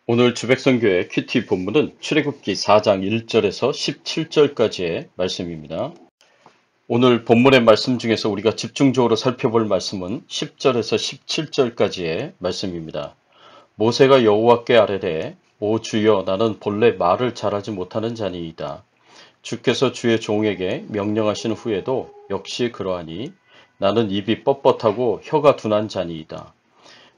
오늘 주백성교회 큐티 본문은 출애굽기 4장 1절에서 17절까지의 말씀입니다. 오늘 본문의 말씀 중에서 우리가 집중적으로 살펴볼 말씀은 10절에서 17절까지의 말씀입니다. 모세가 여호와께 아뢰되 오 주여 나는 본래 말을 잘하지 못하는 자니이다. 주께서 주의 종에게 명령하신 후에도 역시 그러하니 나는 입이 뻣뻣하고 혀가 둔한 자니이다.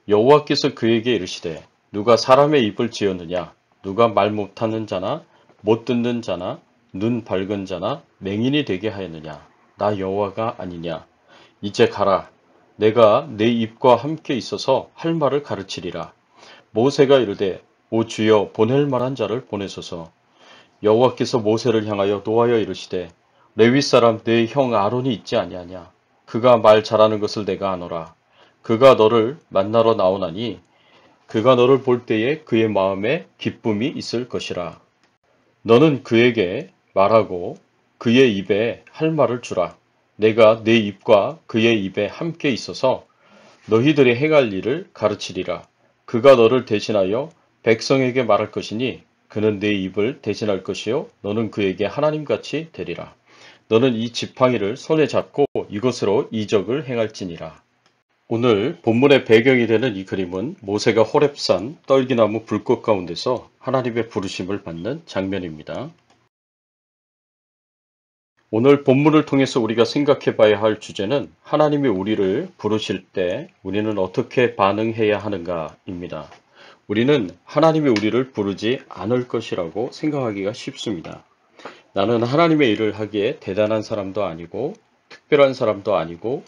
여호와께서 그에게 이르시되 누가 사람의 입을 지었느냐? 누가 말 못하는 자나 못 듣는 자나 눈 밝은 자나 맹인이 되게 하였느냐? 나 여호와가 아니냐? 이제 가라. 내가 내 입과 함께 있어서 할 말을 가르치리라. 모세가 이르되 오 주여 보낼 만한 자를 보내소서. 여호와께서 모세를 향하여 노하여 이르시되 레위 사람 내 형 아론이 있지 아니하냐? 그가 말 잘하는 것을 내가 아노라. 그가 너를 만나러 나오나니 그가 너를 볼 때에 그의 마음에 기쁨이 있을 것이라. 너는 그에게 말하고 그의 입에 할 말을 주라. 내가 내 입과 그의 입에 함께 있어서 너희들이 행할 일을 가르치리라. 그가 너를 대신하여 백성에게 말할 것이니 그는 내 입을 대신할 것이요 너는 그에게 하나님같이 되리라. 너는 이 지팡이를 손에 잡고 이것으로 이적을 행할지니라. 오늘 본문의 배경이 되는 이 그림은 모세가 호렙산 떨기나무 불꽃 가운데서 하나님의 부르심을 받는 장면입니다. 오늘 본문을 통해서 우리가 생각해 봐야 할 주제는 하나님이 우리를 부르실 때 우리는 어떻게 반응해야 하는가입니다. 우리는 하나님이 우리를 부르지 않을 것이라고 생각하기가 쉽습니다. 나는 하나님의 일을 하기에 대단한 사람도 아니고 특별한 사람도 아니고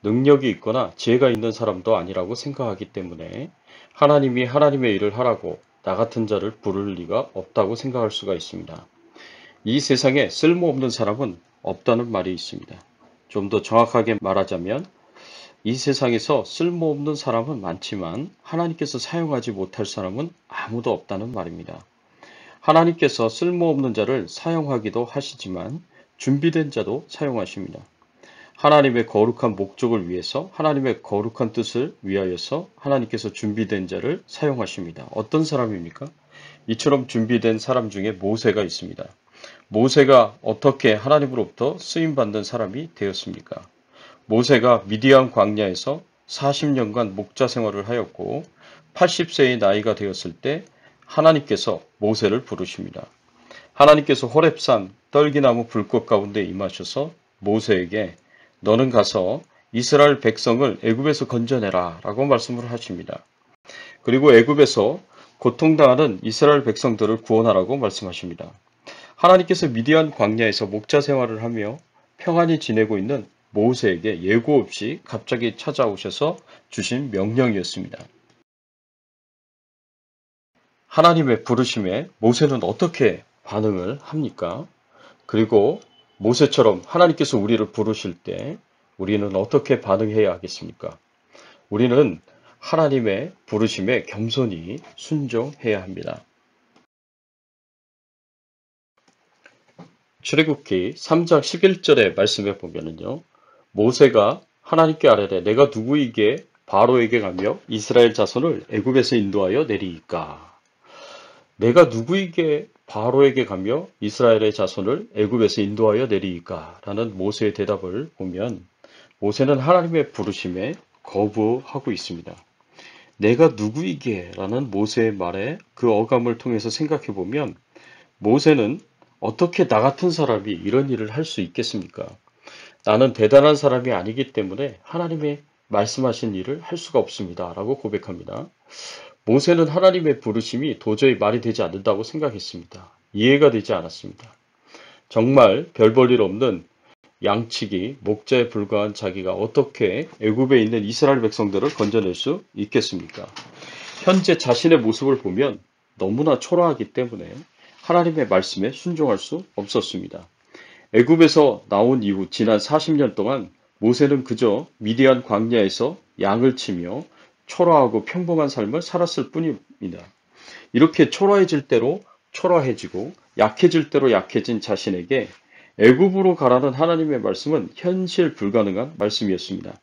능력이 있거나 지혜가 있는 사람도 아니라고 생각하기 때문에 하나님이 하나님의 일을 하라고 나 같은 자를 부를 리가 없다고 생각할 수가 있습니다. 이 세상에 쓸모없는 사람은 없다는 말이 있습니다. 좀 더 정확하게 말하자면 이 세상에서 쓸모없는 사람은 많지만 하나님께서 사용하지 못할 사람은 아무도 없다는 말입니다. 하나님께서 쓸모없는 자를 사용하기도 하시지만 준비된 자도 사용하십니다. 하나님의 거룩한 목적을 위해서 하나님의 거룩한 뜻을 위하여서 하나님께서 준비된 자를 사용하십니다. 어떤 사람입니까? 이처럼 준비된 사람 중에 모세가 있습니다. 모세가 어떻게 하나님으로부터 쓰임받는 사람이 되었습니까? 모세가 미디안 광야에서 40년간 목자 생활을 하였고 80세의 나이가 되었을 때 하나님께서 모세를 부르십니다. 하나님께서 호렙산 떨기나무 불꽃 가운데 임하셔서 모세에게 너는 가서 이스라엘 백성을 애굽에서 건져내라 라고 말씀을 하십니다. 그리고 애굽에서 고통당하는 이스라엘 백성들을 구원하라고 말씀하십니다. 하나님께서 미디안 광야에서 목자 생활을 하며 평안히 지내고 있는 모세에게 예고 없이 갑자기 찾아오셔서 주신 명령이었습니다. 하나님의 부르심에 모세는 어떻게 반응을 합니까? 그리고 모세처럼 하나님께서 우리를 부르실 때 우리는 어떻게 반응해야 하겠습니까? 우리는 하나님의 부르심에 겸손히 순종해야 합니다. 출애굽기 3장 11절의 말씀에 보면은요. 모세가 하나님께 아뢰되 내가 누구에게 바로에게 가며 이스라엘 자손을 애굽에서 인도하여 내리이까? 내가 누구에게 바로에게 가며 이스라엘의 자손을 애굽에서 인도하여 내리이까? 라는 모세의 대답을 보면 모세는 하나님의 부르심에 거부하고 있습니다. 내가 누구이게? 라는 모세의 말에 그 어감을 통해서 생각해 보면 모세는 어떻게 나 같은 사람이 이런 일을 할 수 있겠습니까? 나는 대단한 사람이 아니기 때문에 하나님의 말씀하신 일을 할 수가 없습니다. 라고 고백합니다. 모세는 하나님의 부르심이 도저히 말이 되지 않는다고 생각했습니다. 이해가 되지 않았습니다. 정말 별 볼 일 없는 양치기, 목자에 불과한 자기가 어떻게 애굽에 있는 이스라엘 백성들을 건져낼 수 있겠습니까? 현재 자신의 모습을 보면 너무나 초라하기 때문에 하나님의 말씀에 순종할 수 없었습니다. 애굽에서 나온 이후 지난 40년 동안 모세는 그저 미디안 광야에서 양을 치며 초라하고 평범한 삶을 살았을 뿐입니다. 이렇게 초라해질 대로 초라해지고 약해질 대로 약해진 자신에게 애굽으로 가라는 하나님의 말씀은 현실 불가능한 말씀이었습니다.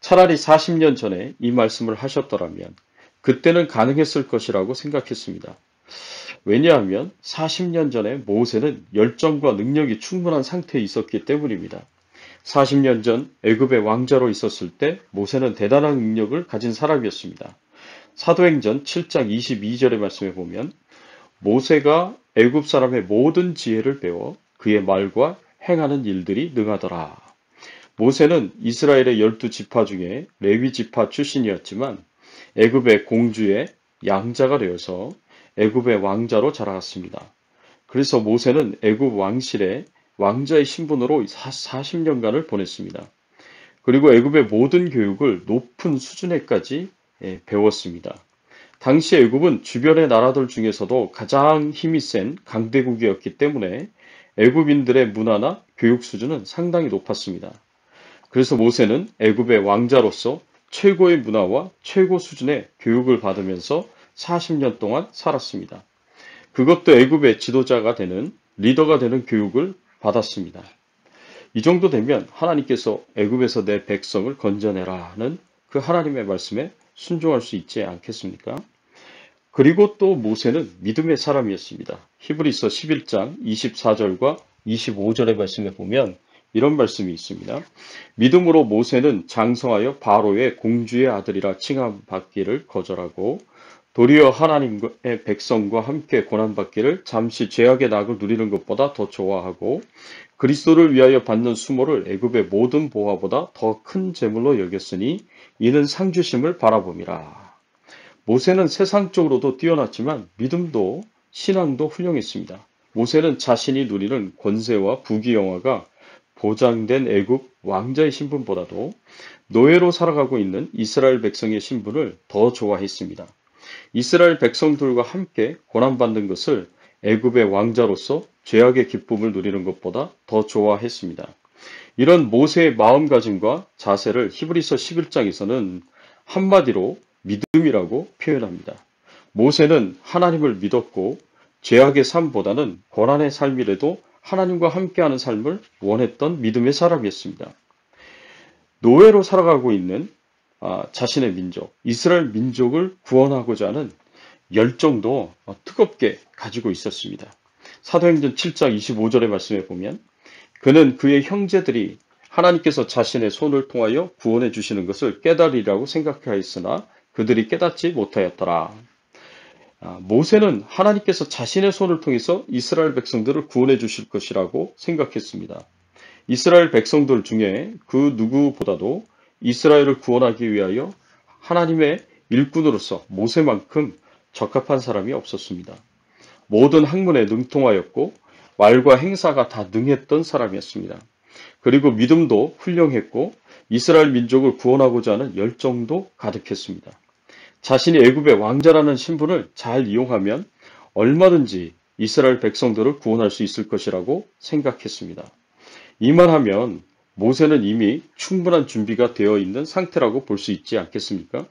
차라리 40년 전에 이 말씀을 하셨더라면 그때는 가능했을 것이라고 생각했습니다. 왜냐하면 40년 전에 모세는 열정과 능력이 충분한 상태에 있었기 때문입니다. 40년 전 애굽의 왕자로 있었을 때 모세는 대단한 능력을 가진 사람이었습니다. 사도행전 7장 22절의 말씀에 보면 모세가 애굽 사람의 모든 지혜를 배워 그의 말과 행하는 일들이 능하더라. 모세는 이스라엘의 12지파 중에 레위 지파 출신이었지만 애굽의 공주의 양자가 되어서 애굽의 왕자로 자라왔습니다. 그래서 모세는 애굽 왕실에 왕자의 신분으로 40년간을 보냈습니다. 그리고 애굽의 모든 교육을 높은 수준에까지 배웠습니다. 당시 애굽은 주변의 나라들 중에서도 가장 힘이 센 강대국이었기 때문에 애굽인들의 문화나 교육 수준은 상당히 높았습니다. 그래서 모세는 애굽의 왕자로서 최고의 문화와 최고 수준의 교육을 받으면서 40년 동안 살았습니다. 그것도 애굽의 지도자가 되는 리더가 되는 교육을 받았습니다. 이 정도 되면 하나님께서 애굽에서 내 백성을 건져내라는 그 하나님의 말씀에 순종할 수 있지 않겠습니까? 그리고 또 모세는 믿음의 사람이었습니다. 히브리서 11장 24절과 25절의 말씀에 보면 이런 말씀이 있습니다. 믿음으로 모세는 장성하여 바로의 공주의 아들이라 칭함받기를 거절하고 도리어 하나님의 백성과 함께 고난받기를 잠시 죄악의 낙을 누리는 것보다 더 좋아하고 그리스도를 위하여 받는 수모를 애굽의 모든 보화보다 더 큰 재물로 여겼으니 이는 상주심을 바라봄이라. 모세는 세상적으로도 뛰어났지만 믿음도 신앙도 훌륭했습니다. 모세는 자신이 누리는 권세와 부귀영화가 보장된 애굽 왕자의 신분보다도 노예로 살아가고 있는 이스라엘 백성의 신분을 더 좋아했습니다. 이스라엘 백성들과 함께 고난받는 것을 애굽의 왕자로서 죄악의 기쁨을 누리는 것보다 더 좋아했습니다. 이런 모세의 마음가짐과 자세를 히브리서 11장에서는 한마디로 믿음이라고 표현합니다. 모세는 하나님을 믿었고 죄악의 삶보다는 고난의 삶이라도 하나님과 함께하는 삶을 원했던 믿음의 사람이었습니다. 노예로 살아가고 있는 자신의 민족, 이스라엘 민족을 구원하고자 하는 열정도 뜨겁게 가지고 있었습니다. 사도행전 7장 25절의 말씀에 보면 그는 그의 형제들이 하나님께서 자신의 손을 통하여 구원해 주시는 것을 깨달으리라고 생각하였으나 그들이 깨닫지 못하였더라. 모세는 하나님께서 자신의 손을 통해서 이스라엘 백성들을 구원해 주실 것이라고 생각했습니다. 이스라엘 백성들 중에 그 누구보다도 이스라엘을 구원하기 위하여 하나님의 일꾼으로서 모세만큼 적합한 사람이 없었습니다. 모든 학문에 능통하였고 말과 행사가 다 능했던 사람이었습니다. 그리고 믿음도 훌륭했고 이스라엘 민족을 구원하고자 하는 열정도 가득했습니다. 자신이 애굽의 왕자라는 신분을 잘 이용하면 얼마든지 이스라엘 백성들을 구원할 수 있을 것이라고 생각했습니다. 이만하면 모세는 이미 충분한 준비가 되어 있는 상태라고 볼 수 있지 않겠습니까?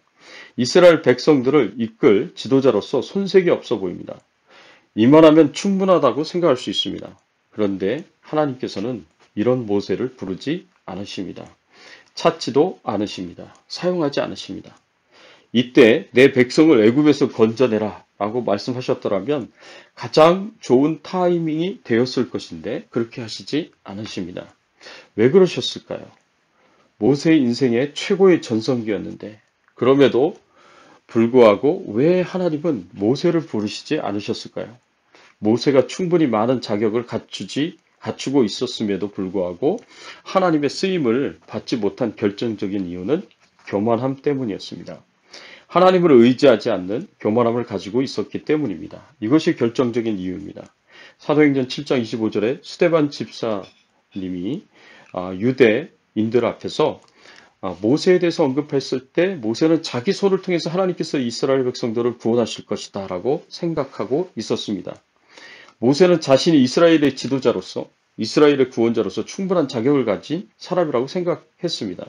이스라엘 백성들을 이끌 지도자로서 손색이 없어 보입니다. 이만하면 충분하다고 생각할 수 있습니다. 그런데 하나님께서는 이런 모세를 부르지 않으십니다. 찾지도 않으십니다. 사용하지 않으십니다. 이때 내 백성을 애굽에서 건져내라 라고 말씀하셨더라면 가장 좋은 타이밍이 되었을 것인데 그렇게 하시지 않으십니다. 왜 그러셨을까요? 모세의 인생의 최고의 전성기였는데 그럼에도 불구하고 왜 하나님은 모세를 부르시지 않으셨을까요? 모세가 충분히 많은 자격을 갖추고 있었음에도 불구하고 하나님의 쓰임을 받지 못한 결정적인 이유는 교만함 때문이었습니다. 하나님을 의지하지 않는 교만함을 가지고 있었기 때문입니다. 이것이 결정적인 이유입니다. 사도행전 7장 25절에 스데반 집사님이 유대인들 앞에서 모세에 대해서 언급했을 때 모세는 자기 손을 통해서 하나님께서 이스라엘 백성들을 구원하실 것이다 라고 생각하고 있었습니다. 모세는 자신이 이스라엘의 지도자로서 이스라엘의 구원자로서 충분한 자격을 가진 사람이라고 생각했습니다.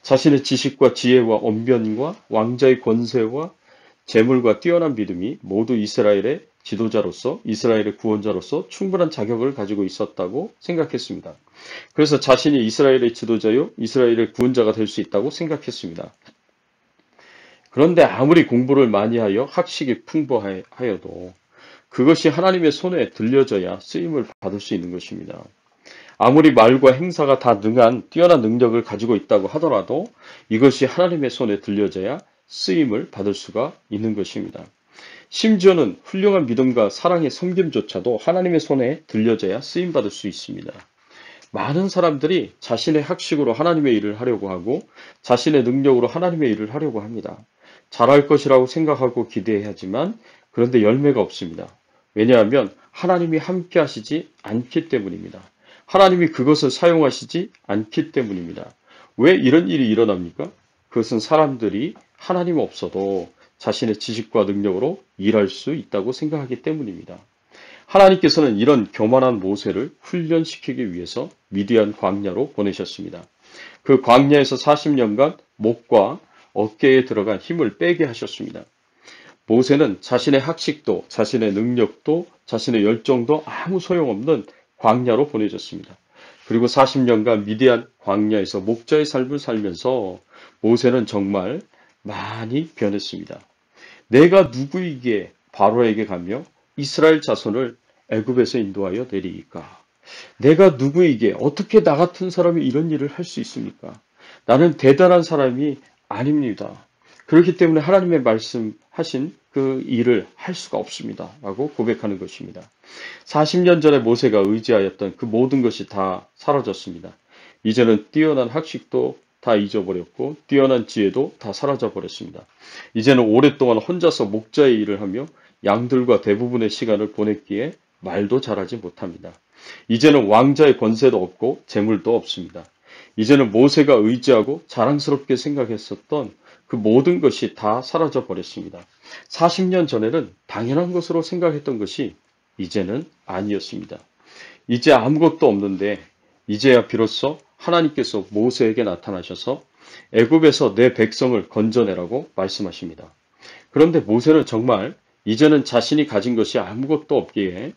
자신의 지식과 지혜와 언변과 왕자의 권세와 재물과 뛰어난 믿음이 모두 이스라엘의 지도자로서, 이스라엘의 구원자로서 충분한 자격을 가지고 있었다고 생각했습니다. 그래서 자신이 이스라엘의 지도자요, 이스라엘의 구원자가 될 수 있다고 생각했습니다. 그런데 아무리 공부를 많이 하여 학식이 풍부하여도 그것이 하나님의 손에 들려져야 쓰임을 받을 수 있는 것입니다. 아무리 말과 행사가 다 능한 뛰어난 능력을 가지고 있다고 하더라도 이것이 하나님의 손에 들려져야 쓰임을 받을 수가 있는 것입니다. 심지어는 훌륭한 믿음과 사랑의 섬김조차도 하나님의 손에 들려져야 쓰임받을 수 있습니다. 많은 사람들이 자신의 학식으로 하나님의 일을 하려고 하고 자신의 능력으로 하나님의 일을 하려고 합니다. 잘할 것이라고 생각하고 기대하지만 그런데 열매가 없습니다. 왜냐하면 하나님이 함께 하시지 않기 때문입니다. 하나님이 그것을 사용하시지 않기 때문입니다. 왜 이런 일이 일어납니까? 그것은 사람들이 하나님 없어도 자신의 지식과 능력으로 일할 수 있다고 생각하기 때문입니다. 하나님께서는 이런 교만한 모세를 훈련시키기 위해서 미디안 광야로 보내셨습니다. 그 광야에서 40년간 목과 어깨에 들어간 힘을 빼게 하셨습니다. 모세는 자신의 학식도, 자신의 능력도, 자신의 열정도 아무 소용없는 광야로 보내졌습니다. 그리고 40년간 미디안 광야에서 목자의 삶을 살면서 모세는 정말 많이 변했습니다. 내가 누구이기에 바로에게 가며 이스라엘 자손을 애굽에서 인도하여 내리이까? 내가 누구이기에 어떻게 나 같은 사람이 이런 일을 할 수 있습니까? 나는 대단한 사람이 아닙니다. 그렇기 때문에 하나님의 말씀하신 그 일을 할 수가 없습니다. 라고 고백하는 것입니다. 40년 전에 모세가 의지하였던 그 모든 것이 다 사라졌습니다. 이제는 뛰어난 학식도 다 잊어버렸고 뛰어난 지혜도 다 사라져버렸습니다. 이제는 오랫동안 혼자서 목자의 일을 하며 양들과 대부분의 시간을 보냈기에 말도 잘하지 못합니다. 이제는 왕자의 권세도 없고 재물도 없습니다. 이제는 모세가 의지하고 자랑스럽게 생각했었던 그 모든 것이 다 사라져 버렸습니다. 40년 전에는 당연한 것으로 생각했던 것이 이제는 아니었습니다. 이제 아무것도 없는데 이제야 비로소 하나님께서 모세에게 나타나셔서 애굽에서 내 백성을 건져내라고 말씀하십니다. 그런데 모세는 정말 이제는 자신이 가진 것이 아무것도 없기에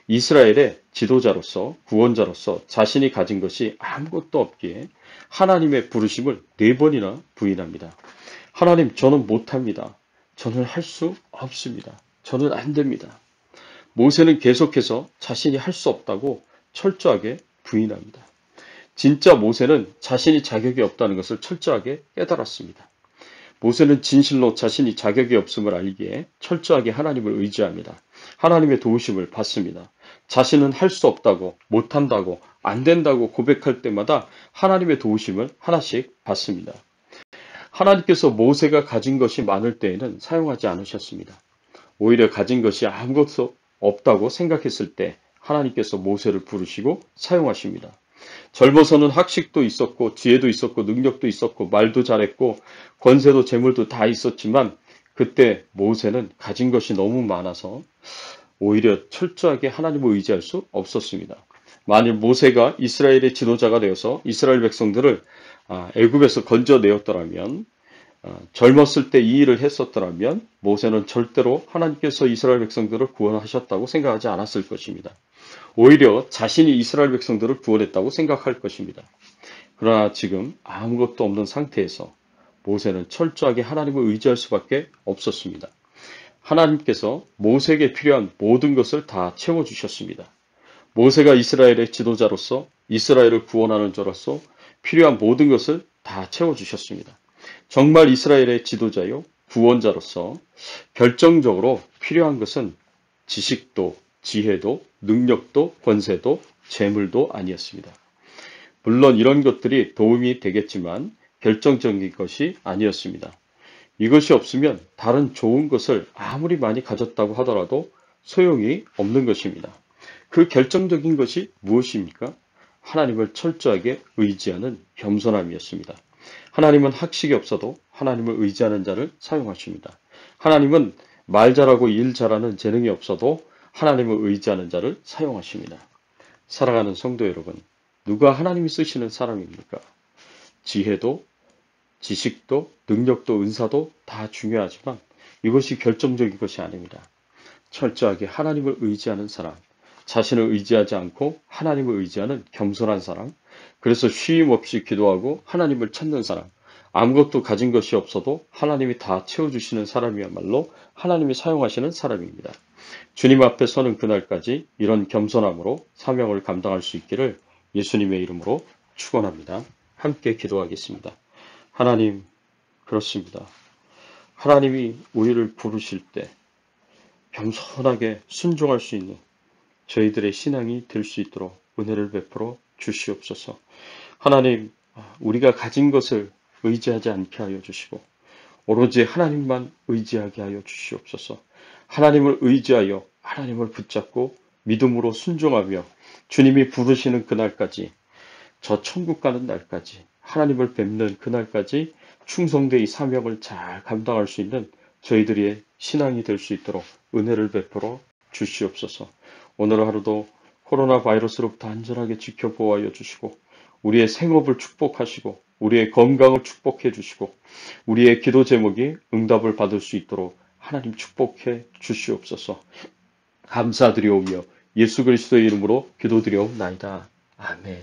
이스라엘의 지도자로서 구원자로서 자신이 가진 것이 아무것도 없기에 하나님의 부르심을 4번이나 부인합니다. 하나님, 저는 못합니다. 저는 할 수 없습니다. 저는 안 됩니다. 모세는 계속해서 자신이 할 수 없다고 철저하게 부인합니다. 진짜 모세는 자신이 자격이 없다는 것을 철저하게 깨달았습니다. 모세는 진실로 자신이 자격이 없음을 알기에 철저하게 하나님을 의지합니다. 하나님의 도우심을 받습니다. 자신은 할 수 없다고, 못한다고, 안 된다고 고백할 때마다 하나님의 도우심을 하나씩 받습니다. 하나님께서 모세가 가진 것이 많을 때에는 사용하지 않으셨습니다. 오히려 가진 것이 아무것도 없다고 생각했을 때 하나님께서 모세를 부르시고 사용하십니다. 젊어서는 학식도 있었고 지혜도 있었고 능력도 있었고 말도 잘했고 권세도 재물도 다 있었지만 그때 모세는 가진 것이 너무 많아서 오히려 철저하게 하나님을 의지할 수 없었습니다. 만일 모세가 이스라엘의 지도자가 되어서 이스라엘 백성들을 애굽에서 건져내었더라면 젊었을 때 이 일을 했었더라면 모세는 절대로 하나님께서 이스라엘 백성들을 구원하셨다고 생각하지 않았을 것입니다. 오히려 자신이 이스라엘 백성들을 구원했다고 생각할 것입니다. 그러나 지금 아무것도 없는 상태에서 모세는 철저하게 하나님을 의지할 수밖에 없었습니다. 하나님께서 모세에게 필요한 모든 것을 다 채워주셨습니다. 모세가 이스라엘의 지도자로서 이스라엘을 구원하는 자로서 필요한 모든 것을 다 채워주셨습니다. 정말 이스라엘의 지도자요 구원자로서 결정적으로 필요한 것은 지식도 지혜도 능력도 권세도 재물도 아니었습니다. 물론 이런 것들이 도움이 되겠지만 결정적인 것이 아니었습니다. 이것이 없으면 다른 좋은 것을 아무리 많이 가졌다고 하더라도 소용이 없는 것입니다. 그 결정적인 것이 무엇입니까? 하나님을 철저하게 의지하는 겸손함이었습니다. 하나님은 학식이 없어도 하나님을 의지하는 자를 사용하십니다. 하나님은 말 잘하고 일 잘하는 재능이 없어도 하나님을 의지하는 자를 사용하십니다. 사랑하는 성도 여러분, 누가 하나님이 쓰시는 사람입니까? 지혜도, 지식도, 능력도, 은사도 다 중요하지만 이것이 결정적인 것이 아닙니다. 철저하게 하나님을 의지하는 사람, 자신을 의지하지 않고 하나님을 의지하는 겸손한 사람, 그래서 쉼 없이 기도하고 하나님을 찾는 사람, 아무것도 가진 것이 없어도 하나님이 다 채워주시는 사람이야말로 하나님이 사용하시는 사람입니다. 주님 앞에 서는 그날까지 이런 겸손함으로 사명을 감당할 수 있기를 예수님의 이름으로 축원합니다. 함께 기도하겠습니다. 하나님, 그렇습니다. 하나님이 우리를 부르실 때 겸손하게 순종할 수 있는 저희들의 신앙이 될 수 있도록 은혜를 베풀어 주시옵소서. 하나님, 우리가 가진 것을 의지하지 않게 하여 주시고 오로지 하나님만 의지하게 하여 주시옵소서. 하나님을 의지하여 하나님을 붙잡고 믿음으로 순종하며 주님이 부르시는 그날까지, 저 천국 가는 날까지, 하나님을 뵙는 그날까지 충성되 이 사명을 잘 감당할 수 있는 저희들의 신앙이 될 수 있도록 은혜를 베풀어 주시옵소서. 오늘 하루도 코로나 바이러스로부터 안전하게 지켜보아여 주시고 우리의 생업을 축복하시고 우리의 건강을 축복해 주시고 우리의 기도 제목이 응답을 받을 수 있도록 하나님 축복해 주시옵소서. 감사드리오며 예수 그리스도의 이름으로 기도드리옵나이다. 아멘.